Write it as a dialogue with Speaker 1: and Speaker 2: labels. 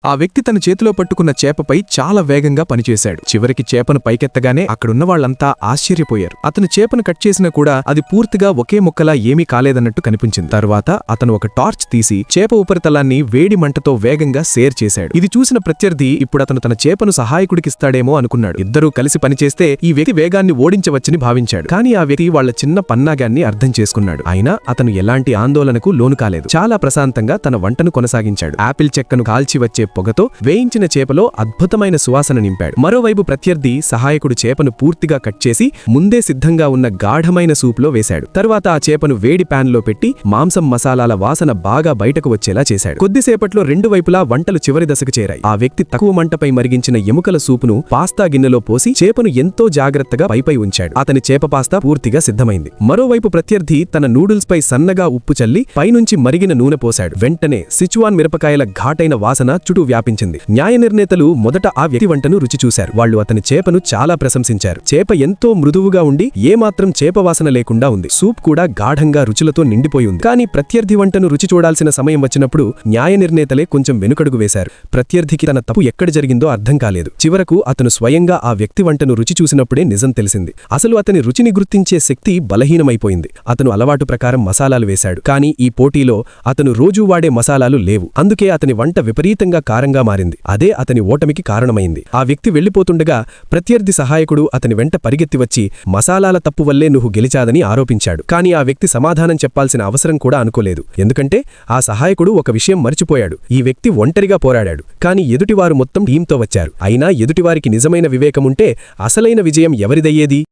Speaker 1: ఆ వ్యక్తి తన చేతిలో పట్టుకున్న చేపపై చాలా వేగంగా పనిచేశాడు. చివరికి చేపను పైకెత్తగానే అక్కడున్న వాళ్లంతా ఆశ్చర్యపోయారు. అతను చేపను కట్ చేసినా కూడా అది పూర్తిగా ఒకే ముక్కలా ఏమీ కాలేదన్నట్టు కనిపించింది. తరువాత అతను ఒక టార్చ్ తీసి చేప ఉపరితలాన్ని వేడి మంటతో వేగంగా సేర్ చేశాడు. ఇది చూసిన ప్రత్యర్థి ఇప్పుడు అతను తన చేపను సహాయకుడికిస్తాడేమో అనుకున్నాడు. ఇద్దరూ కలిసి పనిచేస్తే ఈ వ్యక్తి వేగాన్ని ఓడించవచ్చని భావించాడు. కానీ ఆ వ్యక్తి వాళ్ల చిన్న పన్నాగాన్ని అర్థం చేసుకున్నాడు. అయినా అతను ఎలాంటి ఆందోళనకు లోను కాలేదు. చాలా ప్రశాంతంగా తన వంటను కొనసాగించాడు. ఆపిల్ చెక్కను కాల్చి వచ్చే పొగతో వేయించిన చేపలో అద్భుతమైన సువాసన నింపాడు. మరోవైపు ప్రత్యర్థి సహాయకుడు చేపను పూర్తిగా కట్ చేసి ముందే సిద్ధంగా ఉన్న గాఢమైన సూప్లో వేశాడు. తరువాత ఆ చేపను వేడి ప్యాన్లో పెట్టి మాంసం మసాలాల వాసన బాగా బయటకు వచ్చేలా చేశాడు. కొద్దిసేపట్లో రెండు వైపులా వంటలు చివరి దశకు చేరాయి. ఆ వ్యక్తి తక్కువ మంటపై మరిగించిన ఎముకల సూపును పాస్తా గిన్నెలో పోసి చేపను ఎంతో జాగ్రత్తగా పైపై ఉంచాడు. అతని చేప పాస్తా పూర్తిగా సిద్ధమైంది. మరోవైపు ప్రత్యర్థి తన నూడిల్స్ పై సన్నగా ఉప్పు చల్లి పైనుంచి మరిగిన నూనె పోశాడు. వెంటనే సిచువాన్ మిరపకాయల ఘాటైన వాసన చుట్టూ వ్యాపించింది. న్యాయ నిర్ణేతలు మొదట ఆ వ్యక్తి వంటను రుచి చూశారు. వాళ్లు అతని చేపను చాలా ప్రశంసించారు. చేప ఎంతో మృదువుగా ఉండి ఏమాత్రం చేప వాసన లేకుండా ఉంది. సూప్ కూడా గాఢంగా రుచులతో నిండిపోయి ఉంది. కానీ ప్రత్యర్థి వంటను రుచి చూడాల్సిన సమయం వచ్చినప్పుడు న్యాయ నిర్ణేతలే కొంచెం వెనుకడుగు వేశారు. ప్రత్యర్థికి తన తప్పు ఎక్కడ జరిగిందో అర్థం కాలేదు. చివరకు అతను స్వయంగా ఆ వ్యక్తి వంటను రుచి చూసినప్పుడే నిజం తెలిసింది. అసలు అతని రుచిని గుర్తించే శక్తి బలహీనమైపోయింది. అతను అలవాటు ప్రకారం మసాలాలు వేశాడు. కానీ ఈ పోటీలో అతను రోజూ వాడే మసాలాలు లేవు. అందుకే అతని వంట విపరీతంగా కారంగా మారింది. అదే అతని ఓటమికి కారణమైంది. ఆ వ్యక్తి వెళ్లిపోతుండగా ప్రత్యర్థి సహాయకుడు అతని వెంట పరిగెత్తి వచ్చి మసాలాల తప్పు వల్లే నువ్వు గెలిచాదని ఆరోపించాడు. కానీ ఆ వ్యక్తి సమాధానం చెప్పాల్సిన అవసరం కూడా అనుకోలేదు. ఎందుకంటే ఆ సహాయకుడు ఒక విషయం మర్చిపోయాడు. ఈ వ్యక్తి ఒంటరిగా పోరాడాడు. కానీ ఎదుటివారు మొత్తం టీంతో వచ్చారు. అయినా ఎదుటివారికి నిజమైన వివేకముంటే అసలైన విజయం ఎవరిదయ్యేది?